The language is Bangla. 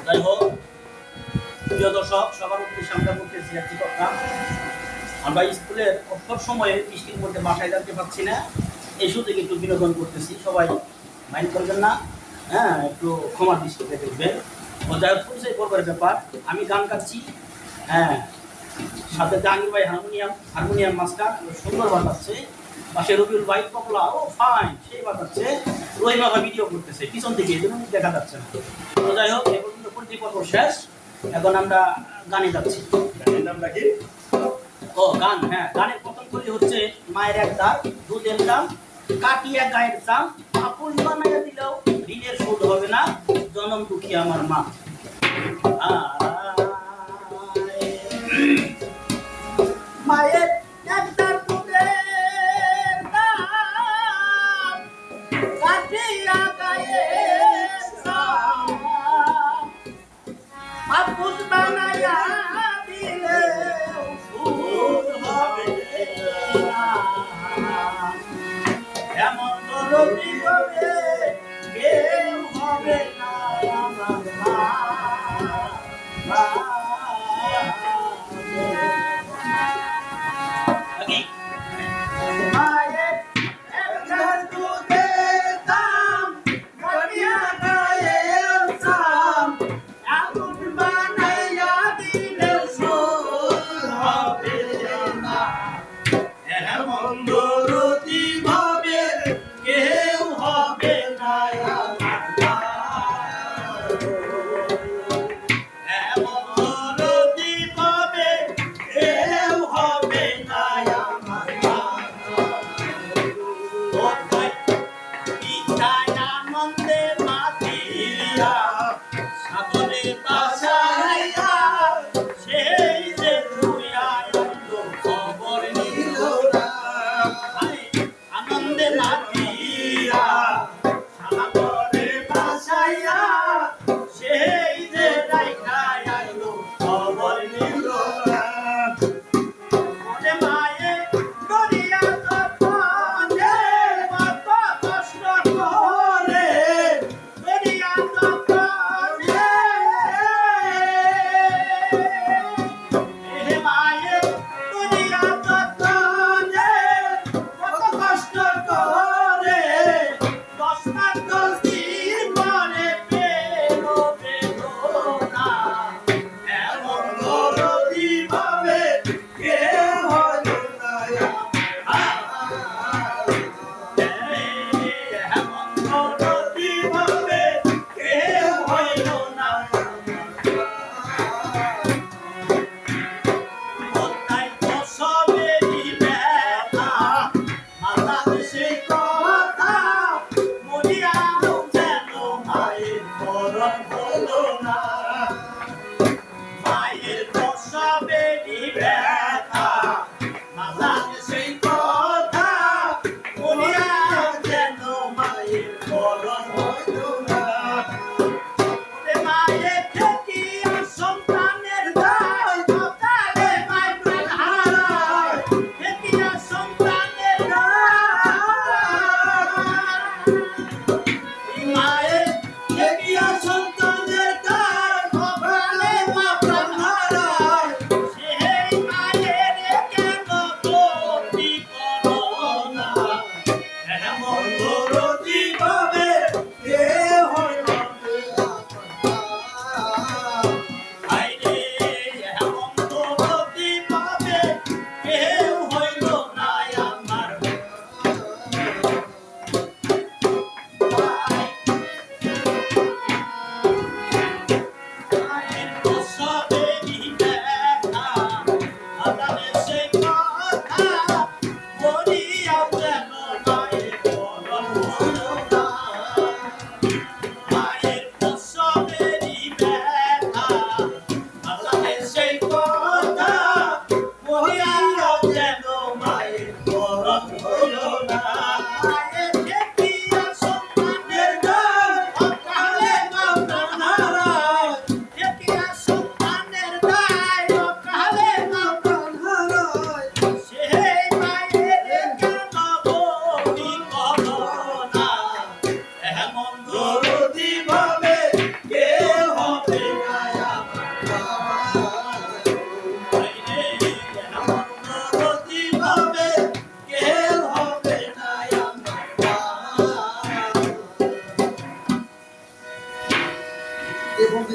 যাই হোক, প্রিয় দর্শক, সবার উদ্দেশ্যে আমরা করতেছি একটি কথা। আমরা স্কুলের অবসর সময়ে বৃষ্টির মধ্যে বাসায় যেতে পারছি না, এই সুযোগে একটু বিনোদন করতেছি, সবাই মাইন্ড করবেন না। হ্যাঁ, একটু ক্ষমার দৃষ্টিতে দেখবেন। ও যাই হোক, পরিচয় করবার ব্যাপার। আমি গান গাচ্ছি, হ্যাঁ, সাথে জাহাঙ্গীর ভাই হারমোনিয়াম মাস্টার সুন্দর বাজাচ্ছে, পাশে রবিউল ভাই তবলা, ও ফাইন, সেই বাজাচ্ছে। রহিমা ভাই ভিডিও করতেছে পিছন থেকে, এই জন্য দেখা যাচ্ছে না। তো যাই হোক, এ পর্যন্ত পরিচয় পর্ব শেষ। এখন আমরা গানে যাচ্ছি। গানের নামটা কি? ও গান, হ্যাঁ, গানের প্রথম কলি হচ্ছে মায়ের এক দাম, দুধের দাম, কাটিয়া গায়ের দাম, আপন বানাইয়া দিলেও ঋণের শোধ হবে না, জনম দুঃখী আমার মা। মায়ের একটা দুধের দাম, কাটিয়া গায়ের দাম, আপন বানাইয়া দিলেও শোধ হবে না। এমন রবি হবে কেউ হবে না আমার মা। মায়ের একটা দুধের দাম, কাটিয়া গায়ের দাম, আপন বানাইয়া দিলেও শোধ হবে না। এমন দরদি ভাবে কেউ হবে না আমার মা। এমন দরদি ভাবে কেউ হবে না আমার মা। কোথায় পিতায় আনন্দে মাতিয়া, সাগরে বাসাইয়া, সেই যে দুইয়া আনন্দ খবর নিল না। আনন্দে মাতিয়া, সাগরে বাসাইয়া, সেই যে রাইখা আইলো খবর নিল না। ওরে মায়ে দরিয়া তপনে কত কষ্ট করে, দরিয়া তপনে, এ মায়ে দরিয়া তপনে কত কষ্ট করে, 10 মাস 10 দিন পরে পেলো বেদনা। এমন দরদি ভাবে কেউ হলো না আমার। এমন দরদি ভাবে কেউ হলো না আমার। কোথায় প্রসবেরই ব্যথা, মাথাতে সেই কথা, মরিয়াও যেন মায়ের মরণ হলো না। মায়ের প্রসবেরই ব্যথা, মাথাতে সেই কথা, মরিয়াও যেন মায়ের মরণ হলো না। ওরে মায়ের ঠেকিয়া সন্তানের দায়, সকালে মায়ের প্রাণ হারায়, ঠেকিয়া সন্তানের দায়। মায়ের ঠেকিয়া সন্তানের দায়, Africa.